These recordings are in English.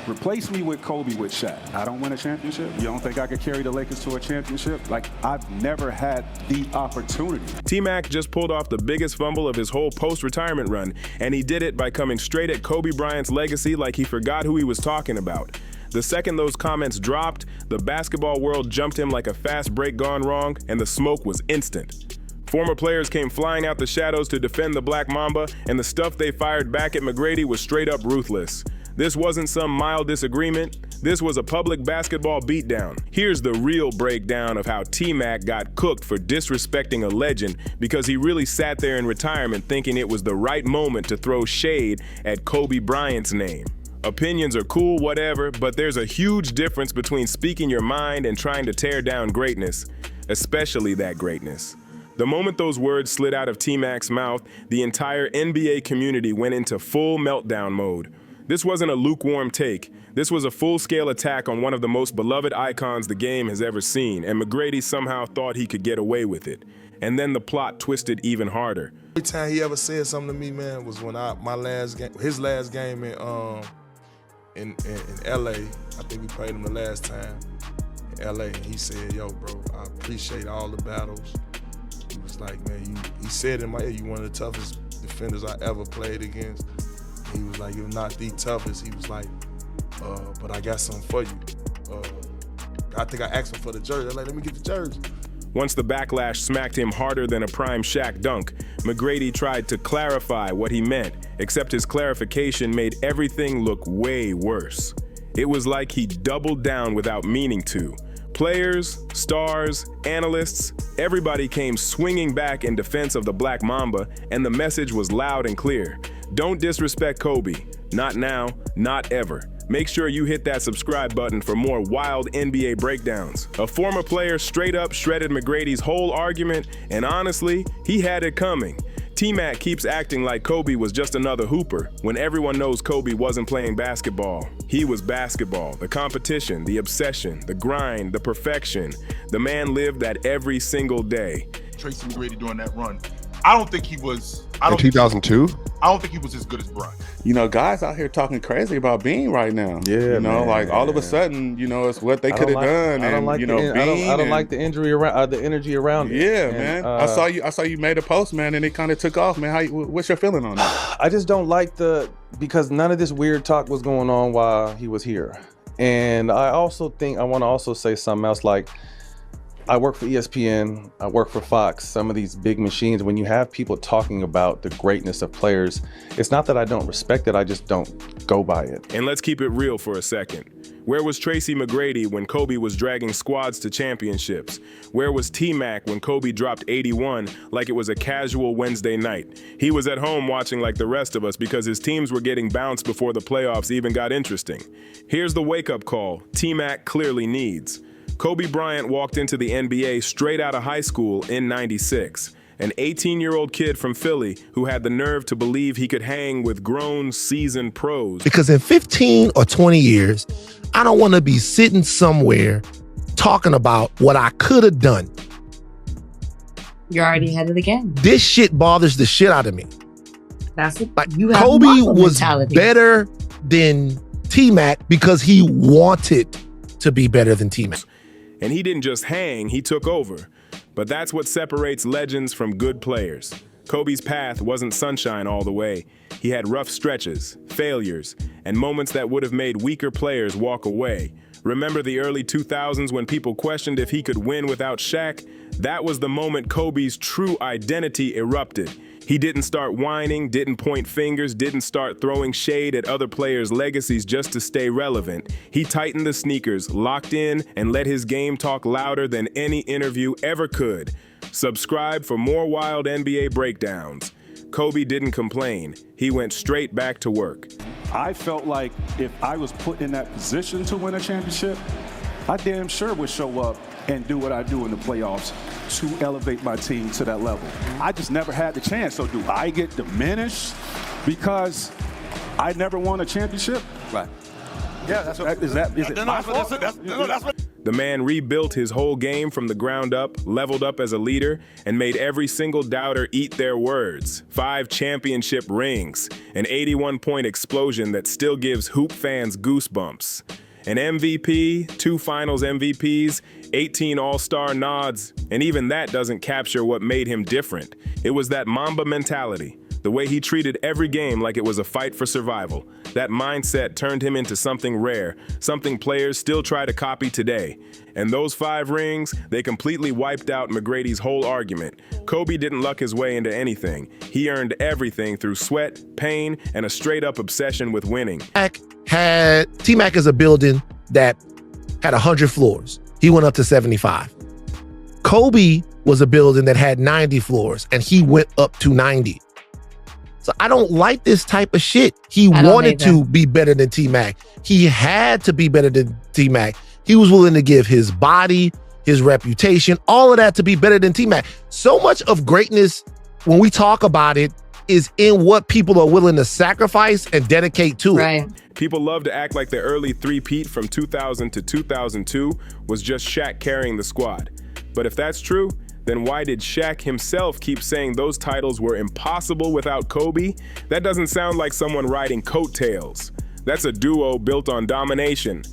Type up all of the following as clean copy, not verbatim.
Replace me with Kobe with Shaq. I don't win a championship. You don't think I could carry the Lakers to a championship? Like, I've never had the opportunity. Tmac just pulled off the biggest fumble of his whole post-retirement run, and he did it by coming straight at Kobe Bryant's legacy like he forgot who he was talking about. The second those comments dropped, the basketball world jumped him like a fast break gone wrong, and the smoke was instant. Former players came flying out the shadows to defend the Black Mamba, and the stuff they fired back at McGrady was straight up ruthless. This wasn't some mild disagreement. This was a public basketball beatdown. Here's the real breakdown of how Tmac got cooked for disrespecting a legend because he really sat there in retirement thinking it was the right moment to throw shade at Kobe Bryant's name. Opinions are cool, whatever, but there's a huge difference between speaking your mind and trying to tear down greatness, especially that greatness. The moment those words slid out of Tmac's mouth, the entire NBA community went into full meltdown mode. This wasn't a lukewarm take. This was a full-scale attack on one of the most beloved icons the game has ever seen, and McGrady somehow thought he could get away with it. And then the plot twisted even harder. Every time he ever said something to me, man, was when his last game in LA. I think we played him the last time in LA, and he said, "Yo, bro, I appreciate all the battles." He was like, man, he said in my ear, "You one of the toughest defenders I ever played against." He was like, "You're not the toughest." He was like, "But I got something for you." I think I asked him for the jersey. I was like, "Let me get the jersey." Once the backlash smacked him harder than a prime Shaq dunk, McGrady tried to clarify what he meant, except his clarification made everything look way worse. It was like he doubled down without meaning to. Players, stars, analysts, everybody came swinging back in defense of the Black Mamba, and the message was loud and clear. Don't disrespect Kobe. Not now, not ever. Make sure you hit that subscribe button for more wild NBA breakdowns. A former player straight up shredded McGrady's whole argument, and honestly, he had it coming. Tmac keeps acting like Kobe was just another hooper, when everyone knows Kobe wasn't playing basketball. He was basketball, the competition, the obsession, the grind, the perfection. The man lived that every single day. Tracy McGrady during that run, I don't think he was. In 2002? I don't think he was as good as Bryant. You know, guys out here talking crazy about Bean right now. Yeah, you know, man. like all of a sudden, you know, it's what they could have done. I don't like and, you know, Bean I don't like the injury around the energy around it. Yeah, and, man. I saw you made a post, man, and it kind of took off, man. What's your feeling on that? I just don't like because none of this weird talk was going on while he was here. And I also think I want to also say something else, like I work for ESPN, I work for Fox, some of these big machines. When you have people talking about the greatness of players, it's not that I don't respect it, I just don't go by it. And let's keep it real for a second. Where was Tracy McGrady when Kobe was dragging squads to championships? Where was Tmac when Kobe dropped 81 like it was a casual Wednesday night? He was at home watching like the rest of us because his teams were getting bounced before the playoffs even got interesting. Here's the wake-up call Tmac clearly needs. Kobe Bryant walked into the NBA straight out of high school in '96. An 18-year-old kid from Philly who had the nerve to believe he could hang with grown, seasoned pros. Because in 15 or 20 years, I don't want to be sitting somewhere talking about what I could have done. You're already ahead of the game. This shit bothers the shit out of me. That's it. Like, You have Kobe Mamba was mentality. better than Tmac because he wanted to be better than Tmac. And he didn't just hang, he took over. But that's what separates legends from good players. Kobe's path wasn't sunshine all the way. He had rough stretches, failures, and moments that would have made weaker players walk away. Remember the early 2000s when people questioned if he could win without Shaq? That was the moment Kobe's true identity erupted. He didn't start whining, didn't point fingers, didn't start throwing shade at other players' legacies just to stay relevant. He tightened the sneakers, locked in, and let his game talk louder than any interview ever could. Subscribe for more wild NBA breakdowns. Kobe didn't complain. He went straight back to work. I felt like if I was put in that position to win a championship, I damn sure would show up and do what I do in the playoffs to elevate my team to that level. I just never had the chance. So do I get diminished because I never won a championship? Right. Yeah, that's what. Is it my fault? The man rebuilt his whole game from the ground up, leveled up as a leader, and made every single doubter eat their words. 5 championship rings, an 81-point explosion that still gives hoop fans goosebumps. An MVP, 2 finals MVPs, 18 all-star nods, and even that doesn't capture what made him different. It was that Mamba mentality, the way he treated every game like it was a fight for survival. That mindset turned him into something rare, something players still try to copy today. And those 5 rings, they completely wiped out McGrady's whole argument. Kobe didn't luck his way into anything. He earned everything through sweat, pain, and a straight-up obsession with winning. Tmac is a building that had 100 floors. He went up to 75. Kobe was a building that had 90 floors, and he went up to 90. So I don't like this type of shit. He wanted to be better than Tmac. He had to be better than Tmac. He was willing to give his body, his reputation, all of that to be better than Tmac. So much of greatness, when we talk about it, is in what people are willing to sacrifice and dedicate to it. People love to act like the early three-peat from 2000 to 2002 was just Shaq carrying the squad. But if that's true, then why did Shaq himself keep saying those titles were impossible without Kobe? That doesn't sound like someone riding coattails. That's a duo built on domination.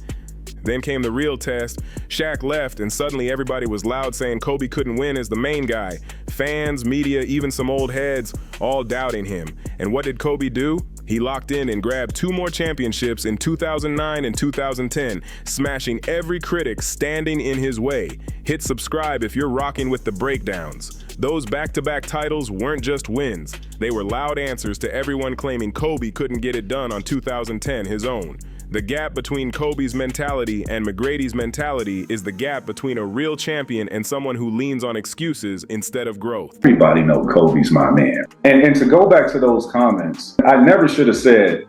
Then came the real test. Shaq left, and suddenly everybody was loud saying Kobe couldn't win as the main guy. Fans, media, even some old heads, all doubting him. And what did Kobe do? He locked in and grabbed 2 more championships in 2009 and 2010, smashing every critic standing in his way. Hit subscribe if you're rocking with the breakdowns. Those back-to-back titles weren't just wins. They were loud answers to everyone claiming Kobe couldn't get it done on 2010, his own. The gap between Kobe's mentality and McGrady's mentality is the gap between a real champion and someone who leans on excuses instead of growth. Everybody know Kobe's my man. And to go back to those comments, I never should have said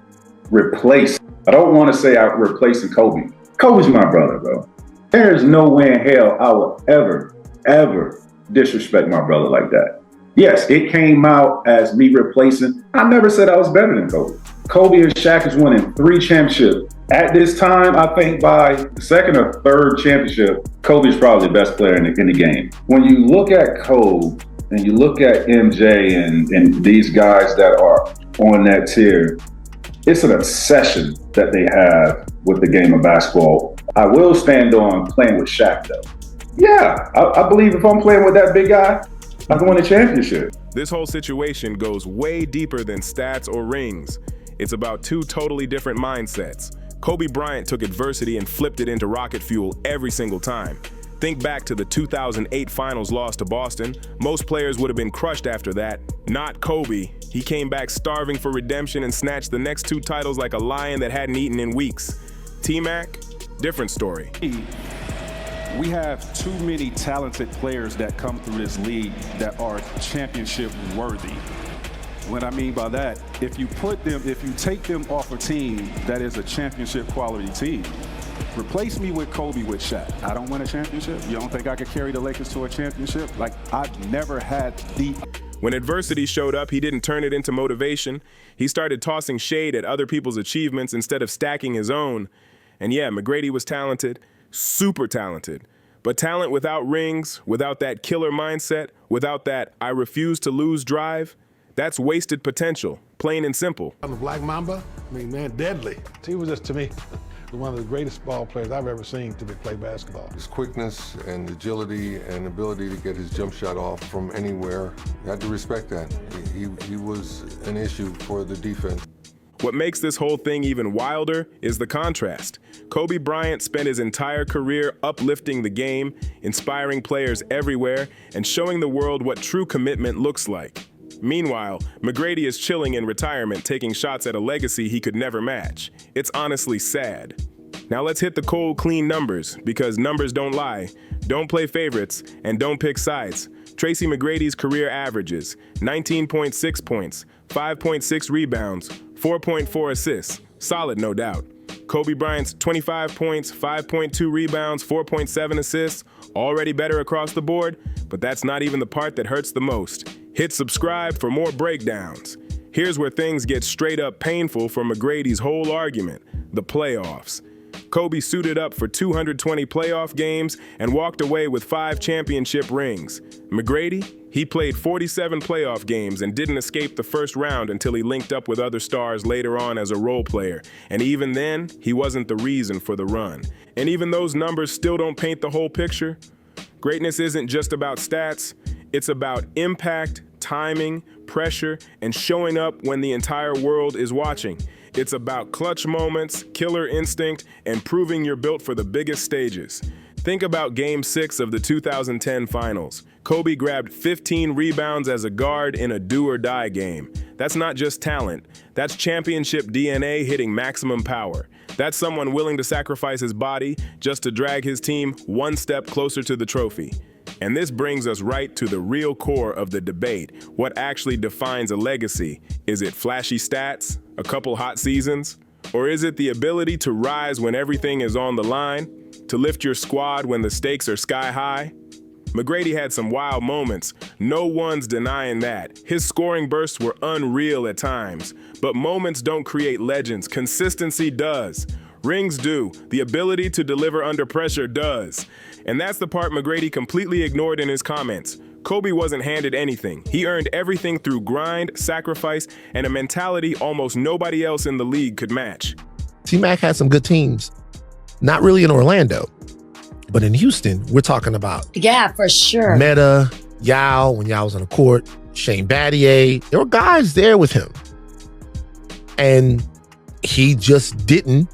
replace. I don't want to say I'm replacing Kobe. Kobe's my brother, bro. There's no way in hell I will ever disrespect my brother like that. Yes, it came out as me replacing. I never said I was better than Kobe. Kobe and Shaq is winning 3 championships. At this time, I think by the 2nd or 3rd championship, Kobe's probably the best player in the game. When you look at Kobe and you look at MJ and these guys that are on that tier, it's an obsession that they have with the game of basketball. I will stand on playing with Shaq, though. Yeah, I believe if I'm playing with that big guy, I can win a championship. This whole situation goes way deeper than stats or rings. It's about 2 totally different mindsets. Kobe Bryant took adversity and flipped it into rocket fuel every single time. Think back to the 2008 finals loss to Boston. Most players would have been crushed after that. Not Kobe. He came back starving for redemption and snatched the next 2 titles like a lion that hadn't eaten in weeks. Tmac, different story. We have too many talented players that come through this league that are championship worthy. What I mean by that, if you take them off a team that is a championship quality team, replace me with Kobe with Shaq. I don't win a championship. You don't think I could carry the Lakers to a championship? Like, I've never had the... When adversity showed up, he didn't turn it into motivation. He started tossing shade at other people's achievements instead of stacking his own. And yeah, McGrady was talented, super talented. But talent without rings, without that killer mindset, without that I refuse to lose drive, that's wasted potential, plain and simple. The Black Mamba, I mean, man, deadly. He was just, to me, one of the greatest ball players I've ever seen to play basketball. His quickness and agility and ability to get his jump shot off from anywhere, you had to respect that. He was an issue for the defense. What makes this whole thing even wilder is the contrast. Kobe Bryant spent his entire career uplifting the game, inspiring players everywhere, and showing the world what true commitment looks like. Meanwhile, McGrady is chilling in retirement, taking shots at a legacy he could never match. It's honestly sad. Now let's hit the cold, clean numbers, because numbers don't lie. Don't play favorites, and don't pick sides. Tracy McGrady's career averages: 19.6 points, 5.6 rebounds, 4.4 assists. Solid, no doubt. Kobe Bryant's 25 points, 5.2 rebounds, 4.7 assists, already better across the board, but that's not even the part that hurts the most. Hit subscribe for more breakdowns. Here's where things get straight up painful for McGrady's whole argument: the playoffs. Kobe suited up for 220 playoff games and walked away with 5 championship rings. McGrady, he played 47 playoff games and didn't escape the first round until he linked up with other stars later on as a role player. And even then, he wasn't the reason for the run. And even those numbers still don't paint the whole picture. Greatness isn't just about stats, it's about impact, timing, pressure, and showing up when the entire world is watching. It's about clutch moments, killer instinct, and proving you're built for the biggest stages. Think about Game 6 of the 2010 Finals. Kobe grabbed 15 rebounds as a guard in a do-or-die game. That's not just talent. That's championship DNA hitting maximum power. That's someone willing to sacrifice his body just to drag his team one step closer to the trophy. And this brings us right to the real core of the debate. What actually defines a legacy? Is it flashy stats, a couple hot seasons? Or is it the ability to rise when everything is on the line? To lift your squad when the stakes are sky high? McGrady had some wild moments. No one's denying that. His scoring bursts were unreal at times. But moments don't create legends. Consistency does. Rings do. The ability to deliver under pressure does. And that's the part McGrady completely ignored in his comments. Kobe wasn't handed anything. He earned everything through grind, sacrifice, and a mentality almost nobody else in the league could match. Tmac had some good teams. Not really in Orlando, but in Houston, we're talking about. Yeah, for sure. Meta, Yao, when Yao was on the court, Shane Battier. There were guys there with him. And he just didn't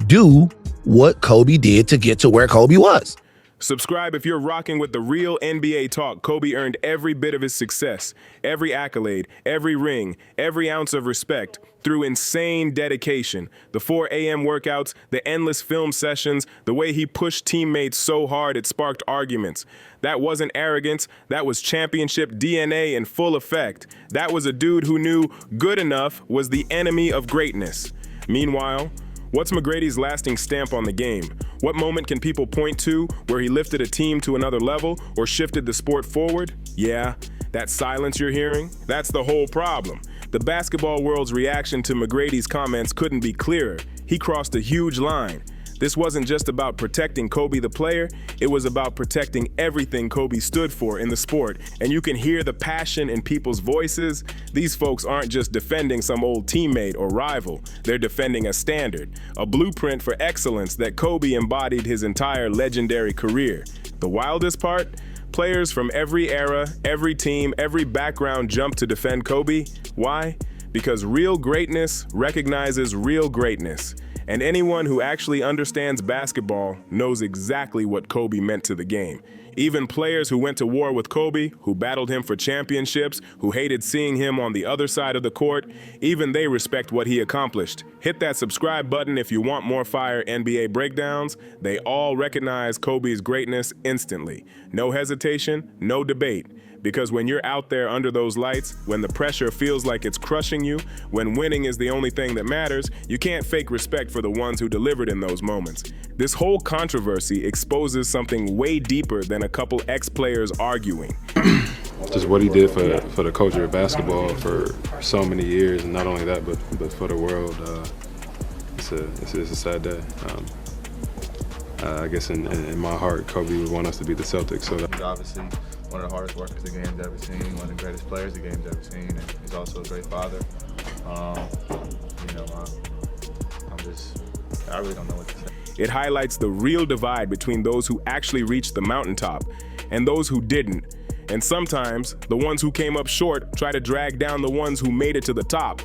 do what Kobe did to get to where Kobe was. Subscribe if you're rocking with the real NBA talk. Kobe earned every bit of his success, every accolade, every ring, every ounce of respect through insane dedication. The 4 a.m. workouts, the endless film sessions, the way he pushed teammates so hard it sparked arguments. That wasn't arrogance, that was championship DNA in full effect. That was a dude who knew good enough was the enemy of greatness. Meanwhile, what's McGrady's lasting stamp on the game? What moment can people point to where he lifted a team to another level or shifted the sport forward? Yeah, that silence you're hearing, that's the whole problem. The basketball world's reaction to McGrady's comments couldn't be clearer. He crossed a huge line. This wasn't just about protecting Kobe the player, it was about protecting everything Kobe stood for in the sport. And you can hear the passion in people's voices. These folks aren't just defending some old teammate or rival, they're defending a standard, a blueprint for excellence that Kobe embodied his entire legendary career. The wildest part? Players from every era, every team, every background jumped to defend Kobe. Why? Because real greatness recognizes real greatness. And anyone who actually understands basketball knows exactly what Kobe meant to the game. Even players who went to war with Kobe, who battled him for championships, who hated seeing him on the other side of the court, even they respect what he accomplished. Hit that subscribe button if you want more fire NBA breakdowns. They all recognize Kobe's greatness instantly. No hesitation, no debate. Because when you're out there under those lights, when the pressure feels like it's crushing you, when winning is the only thing that matters, you can't fake respect for the ones who delivered in those moments. This whole controversy exposes something way deeper than a couple ex-players arguing. Just what he did for the culture of basketball for so many years, and not only that, but for the world. It's a sad day. I guess in my heart, Kobe would want us to beat the Celtics. So he's obviously one of the hardest workers the game's ever seen, one of the greatest players the game's ever seen, and he's also a great father. I really don't know what to say. It highlights the real divide between those who actually reached the mountaintop and those who didn't. And sometimes, the ones who came up short try to drag down the ones who made it to the top.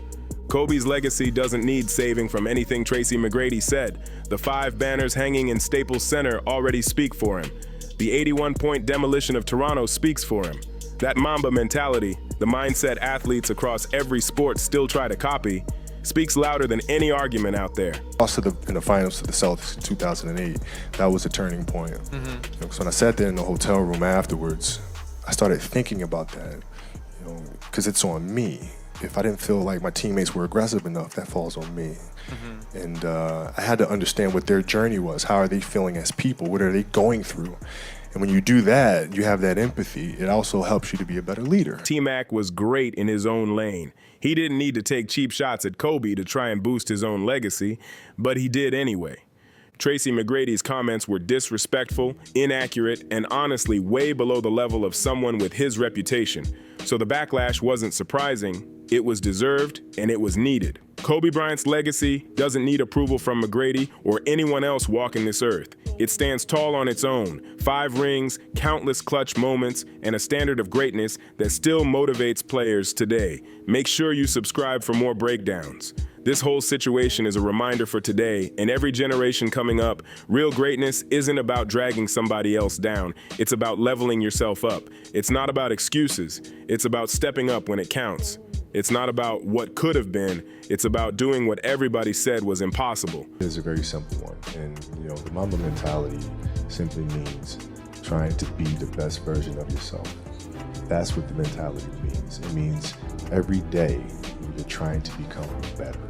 Kobe's legacy doesn't need saving from anything Tracy McGrady said. The 5 banners hanging in Staples Center already speak for him. The 81-point demolition of Toronto speaks for him. That Mamba mentality, the mindset athletes across every sport still try to copy, speaks louder than any argument out there. Lost in the finals to the Celtics in 2008. That was a turning point. So when I sat there in the hotel room afterwards, I started thinking about that, because it's on me. If I didn't feel like my teammates were aggressive enough, that falls on me. And I had to understand what their journey was. How are they feeling as people? What are they going through? And when you do that, you have that empathy. It also helps you to be a better leader. Tmac was great in his own lane. He didn't need to take cheap shots at Kobe to try and boost his own legacy, but he did anyway. Tracy McGrady's comments were disrespectful, inaccurate, and honestly way below the level of someone with his reputation. So the backlash wasn't surprising, it was deserved, and it was needed. Kobe Bryant's legacy doesn't need approval from McGrady or anyone else walking this earth. It stands tall on its own. 5 rings, countless clutch moments, and a standard of greatness that still motivates players today. Make sure you subscribe for more breakdowns. This whole situation is a reminder for today and every generation coming up. Real greatness isn't about dragging somebody else down. It's about leveling yourself up. It's not about excuses. It's about stepping up when it counts. It's not about what could have been. It's about doing what everybody said was impossible. It's a very simple one. And, the Mamba mentality simply means trying to be the best version of yourself. That's what the mentality means. It means every day you're trying to become better.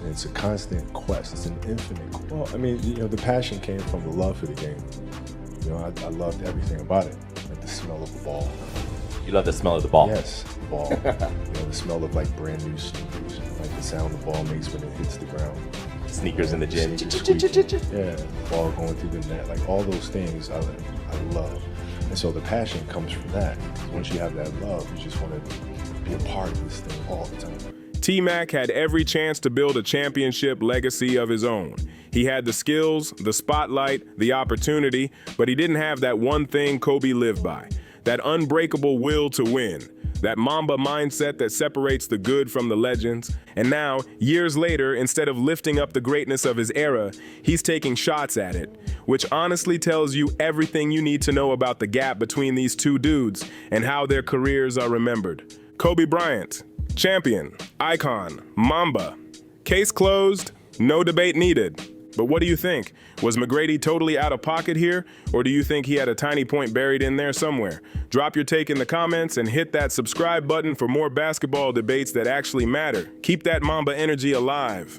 And it's a constant quest. It's an infinite quest. Well, the passion came from the love for the game. I loved everything about it. Like the smell of the ball. You love the smell of the ball? Yes, the ball. The smell of like brand new sneakers. Like the sound the ball makes when it hits the ground. Sneakers in the gym. Yeah, the ball going through the net. Like all those things I love. And so the passion comes from that. Once you have that love, you just want to be a part of this thing all the time. Tmac had every chance to build a championship legacy of his own. He had the skills, the spotlight, the opportunity, but he didn't have that one thing Kobe lived by. That unbreakable will to win. That Mamba mindset that separates the good from the legends. And now, years later, instead of lifting up the greatness of his era, he's taking shots at it, which honestly tells you everything you need to know about the gap between these two dudes and how their careers are remembered. Kobe Bryant, champion, icon, Mamba. Case closed, no debate needed. But what do you think? Was McGrady totally out of pocket here? Or do you think he had a tiny point buried in there somewhere? Drop your take in the comments and hit that subscribe button for more basketball debates that actually matter. Keep that Mamba energy alive.